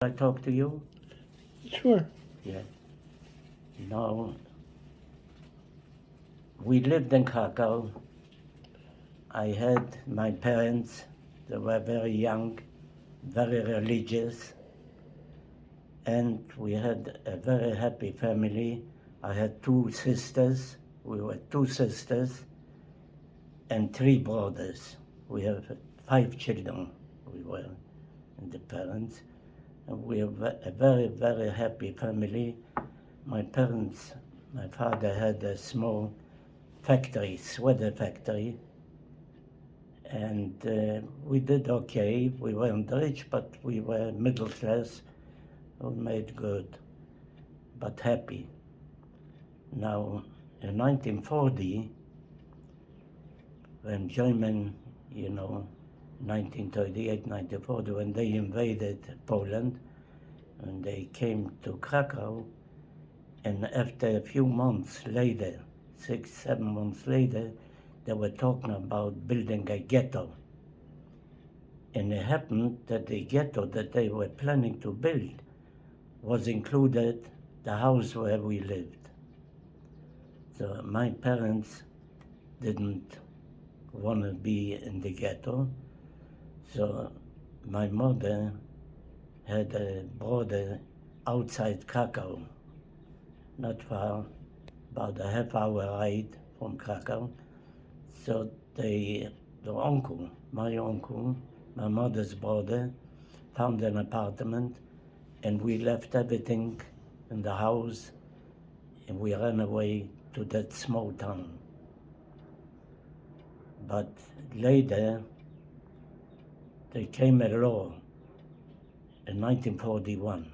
I talk to you? Sure. Yeah. Now, we lived in Krakow. I had my parents, they were very young, very religious, and we had a very happy family. I had two sisters. We were two sisters and three brothers. We have 5 children. We were and the parents. And we have a very, very happy family. My parents, my father had a small factory, sweater factory, and we did okay. We weren't rich, but we were middle class. We made good, but happy. Now, in 1940, when German, 1938, 1940, when they invaded Poland, and they came to Krakow, and after a few months later, 6, 7 months later, they were talking about building a ghetto. And it happened that the ghetto that they were planning to build was included the house where we lived. So my parents didn't want to be in the ghetto. So my mother had a brother outside Krakow, not far, about a half-hour ride from Krakow. So the uncle, my uncle, my mother's brother, found an apartment, and we left everything in the house, and we ran away to that small town. But later, there came a law in 1941.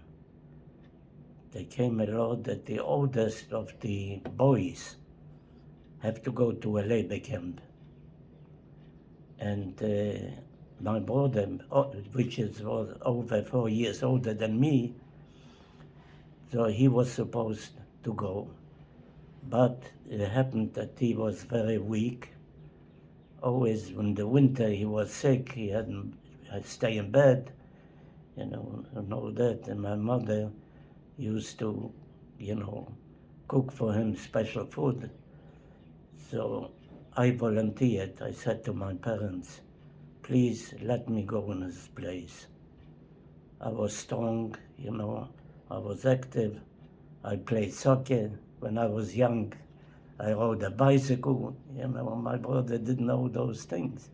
There came a law that the oldest of the boys have to go to a labor camp. And my brother, which was over 4 years older than me, so he was supposed to go. But it happened that he was very weak. Always in the winter he was sick, he had to stay in bed, and all that. And my mother used to, cook for him special food. So I volunteered. I said to my parents, please let me go in this place. I was strong, I was active. I played soccer when I was young. I rode a bicycle, my brother didn't know those things.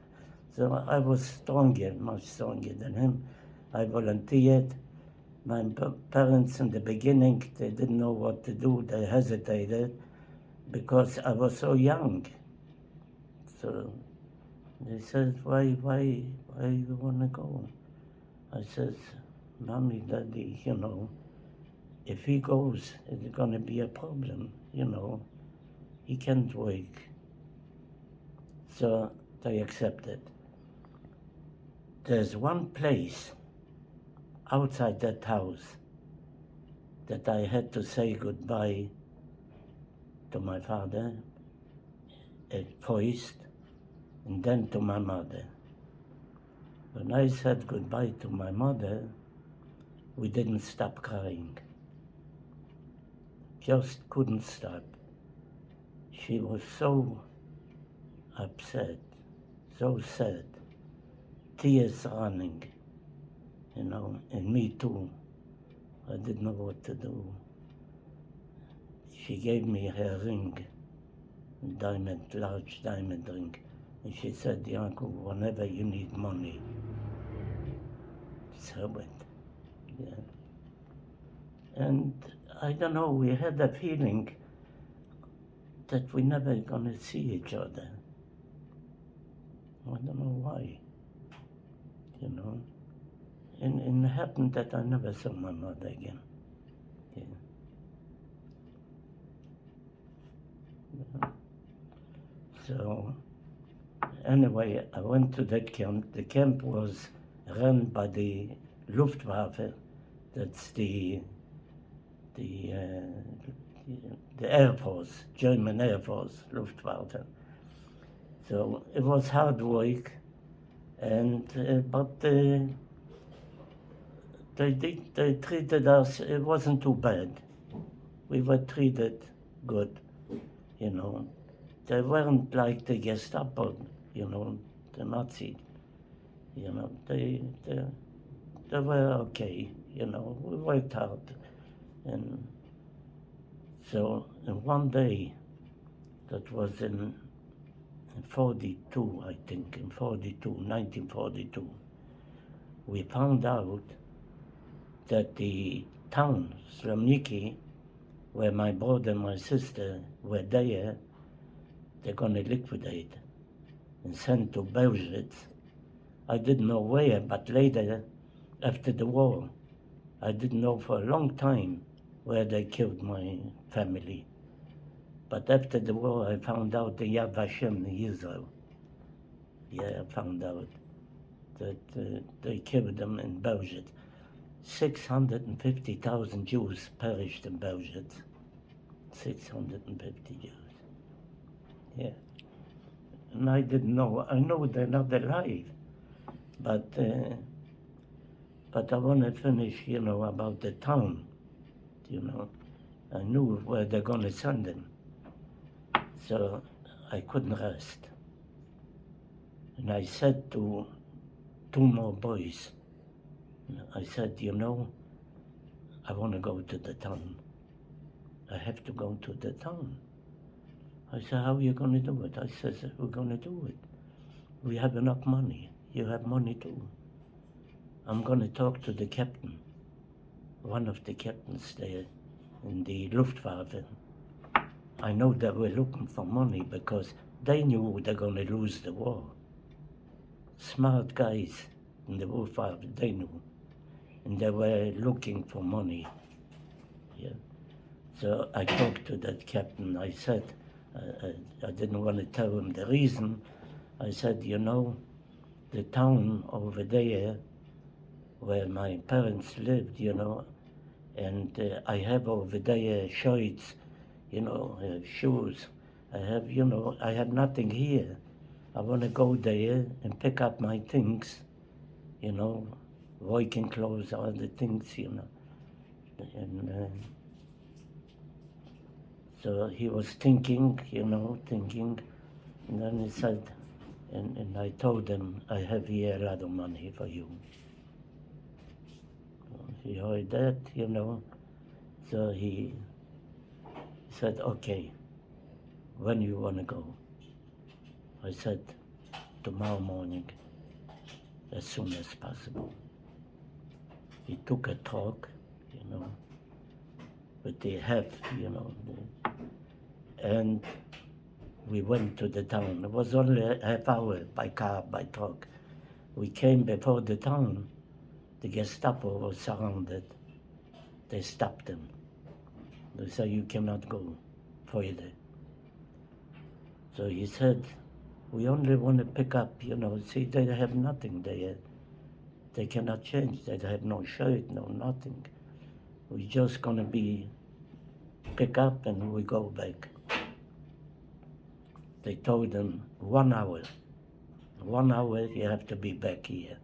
So I was stronger, much stronger than him. I volunteered. My parents in the beginning, they didn't know what to do. They hesitated because I was so young. So they said, why you want to go? I said, Mommy, Daddy, if he goes, it's going to be a problem, He can't work. So they accepted. There's one place outside that house that I had to say goodbye to my father at first, and then to my mother. When I said goodbye to my mother, we didn't stop crying. Just couldn't stop. She was so upset, so sad, tears running, and me too. I didn't know what to do. She gave me her ring, large diamond ring, and she said, Yanko, whenever you need money, sell it. Yeah. And I don't know, we had a feeling that we're never gonna see each other. I don't know why, And it happened that I never saw my mother again. Yeah. So anyway, I went to that camp. The camp was run by the Luftwaffe. That's the Air Force, German Air Force, Luftwaffe. So it was hard work, and but They treated us, it wasn't too bad. We were treated good, you know. They weren't like the Gestapo, you know, the Nazi, you know. They were okay, you know. We worked hard. And so and one day, that was in 42, I think, in 1942, we found out that the town, Slamniki, where my brother and my sister were there, they're going to liquidate and send to Belzec. I didn't know where, but later, after the war, I didn't know for a long time where they killed my family. But after the war, I found out the Yad Vashem in Israel. Yeah, I found out that they killed them in Belzec. 650,000 Jews perished in Belzec. 650 Jews. Yeah. And I didn't know. I know they're not alive. But I want to finish, you know, about the town, you know. I knew where they're going to send them. So I couldn't rest. And I said to two more boys, I said, you know, I want to go to the town. I have to go to the town. I said, how are you going to do it? I said, we're going to do it. We have enough money. You have money too. I'm going to talk to the captain, one of the captains there in the Luftwaffe. I know they were looking for money because they knew they're going to lose the war. Smart guys in the Luftwaffe, they knew. And they were looking for money. Yeah. So I talked to that captain. I said, I didn't want to tell him the reason. I said, you know, the town over there where my parents lived, you know, and I have over there shirts, you know, shoes. I have, you know, I have nothing here. I want to go there and pick up my things, you know, working clothes, all the things, you know. And so he was thinking, you know, thinking, and then he said, and I told him, I have here a lot of money for you. He heard that, you know, so he said, okay, when you want to go? I said, tomorrow morning, as soon as possible. He took a talk, you know, with the head, you know, and we went to the town. It was only a half hour by car, by truck. We came before the town. The Gestapo was surrounded. They stopped them. They said, you cannot go further. So he said, we only want to pick up, you know, see, they have nothing there. They cannot change. They have no shirt, no nothing. We're just going to be pick up and we go back. They told them 1 hour. 1 hour, you have to be back here.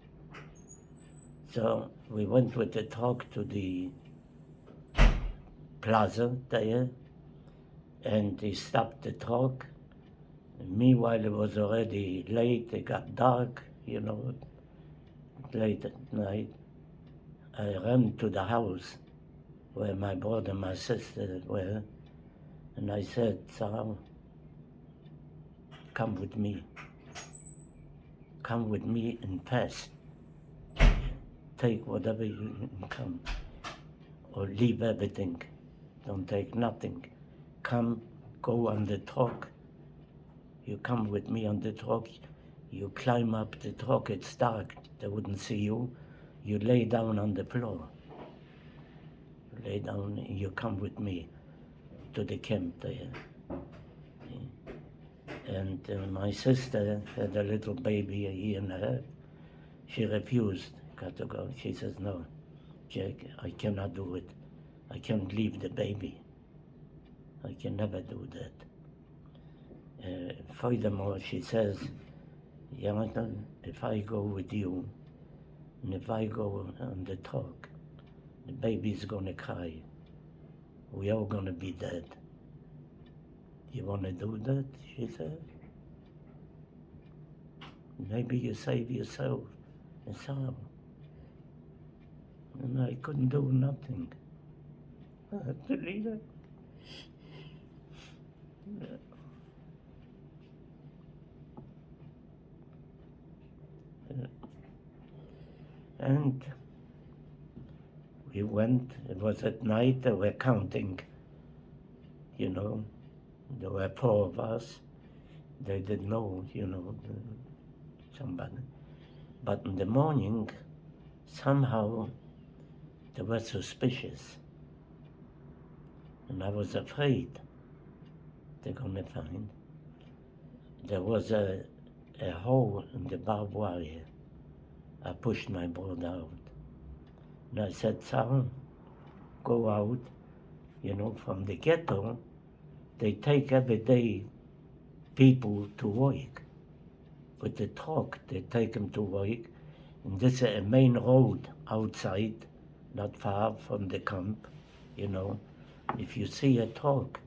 So we went with the talk to the plaza there, and they stopped the talk. And meanwhile, it was already late, it got dark, you know, late at night. I ran to the house where my brother and my sister were, and I said, Sarah, come with me. Come with me and fast. Take whatever you can come, or leave everything. Don't take nothing. Come, go on the truck. You come with me on the truck. You climb up the truck. It's dark. They wouldn't see you. You lay down on the floor. You lay down and you come with me to the camp there. And my sister had a little baby, a year and a half. She refused, got to go. She says, no, Jack, I cannot do it. I can't leave the baby. I can never do that. Furthermore, she says, Jonathan, if I go with you, and if I go on the truck, The baby's gonna cry. We all gonna be dead. You wanna do that? She said. Maybe you save yourself and so. And I couldn't do nothing. I had to leave it. Yeah. And we went, it was at night, they were counting, there were 4 of us. They didn't know, somebody. But in the morning, somehow, they were suspicious. And I was afraid they're gonna find. There was a hole in the barbed wire. I pushed my brother out. And I said, son, go out, from the ghetto. They take every day people to work. With the truck, they take them to work. And this is a main road outside, not far from the camp, If you see a truck,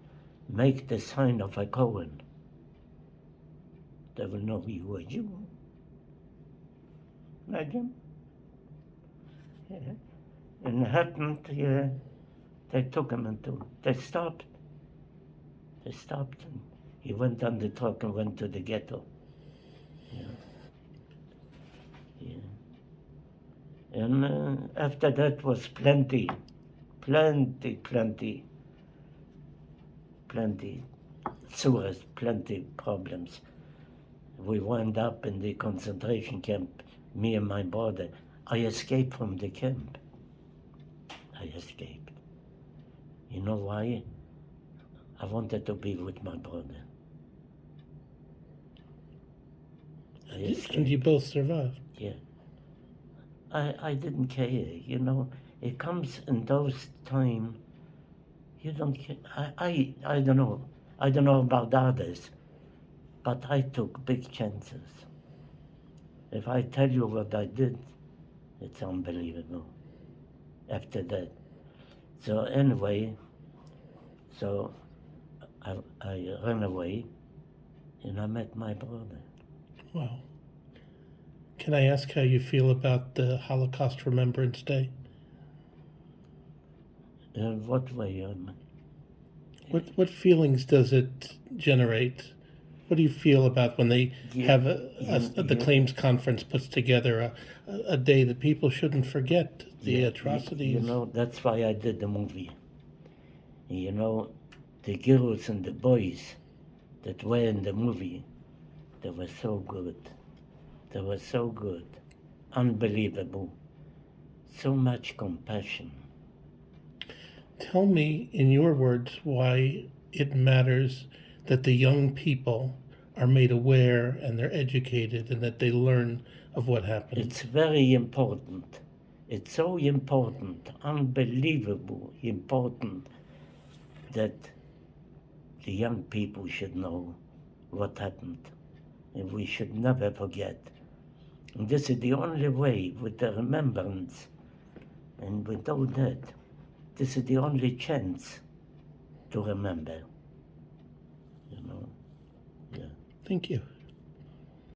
make the sign of a Cohen. They will know you are Jew. Imagine. Yeah. And it happened, they took him they stopped. They stopped and he went on the truck and went to the ghetto. Yeah. And after that was plenty sewers, plenty problems. We wound up in the concentration camp, me and my brother. I escaped from the camp. I escaped. You know why? I wanted to be with my brother. I escaped. And you both survived? Yeah. I didn't care, It comes in those times, you don't care. I don't know. I don't know about others, but I took big chances. If I tell you what I did, it's unbelievable after that. So anyway, I ran away and I met my brother. Wow. Can I ask how you feel about the Holocaust Remembrance Day? In what way? What feelings does it generate? What do you feel about when they have the claims conference puts together a day that people shouldn't forget the atrocities? That's why I did the movie. The girls and the boys that were in the movie, they were so good. They were so good. Unbelievable. So much compassion. Tell me, in your words, why it matters that the young people are made aware and they're educated and that they learn of what happened. It's very important. It's so important, unbelievable important, that the young people should know what happened. And we should never forget. And this is the only way, with the remembrance and with all that, this is the only chance to remember. Yeah. Thank you.